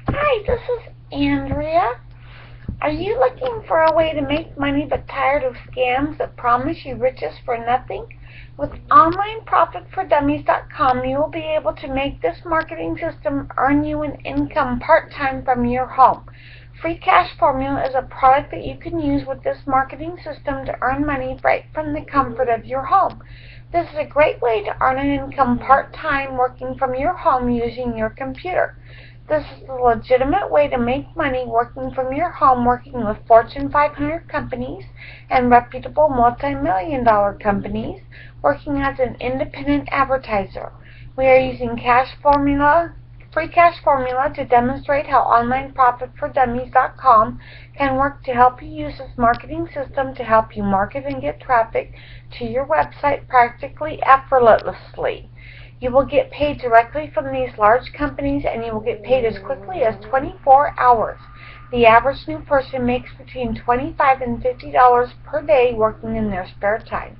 Hi, this is Andrea. Are you looking for a way to make money but tired of scams that promise you riches for nothing? With OnlineProfitForDummies.com, you will be able to make this marketing system earn you an income part-time from your home. Free Cash Formula is a product that you can use with this marketing system to earn money right from the comfort of your home. This is a great way to earn an income part-time working from your home using your computer. This is a legitimate way to make money working from your home, working with Fortune 500 companies and reputable multi-million-dollar companies, working as an independent advertiser. We are using Free Cash Formula to demonstrate how OnlineProfitForDummies.com can work to help you use this marketing system to help you market and get traffic to your website practically effortlessly. You will get paid directly from these large companies, and you will get paid as quickly as 24 hours. The average new person makes between $25 and $50 per day working in their spare time.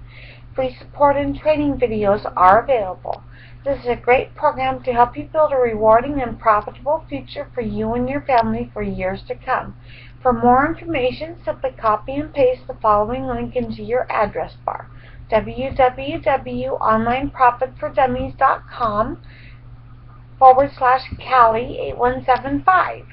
Free support and training videos are available. This is a great program to help you build a rewarding and profitable future for you and your family for years to come. For more information, simply copy and paste the following link into your address bar: www.onlineprofitfordummies.com /Callie8175.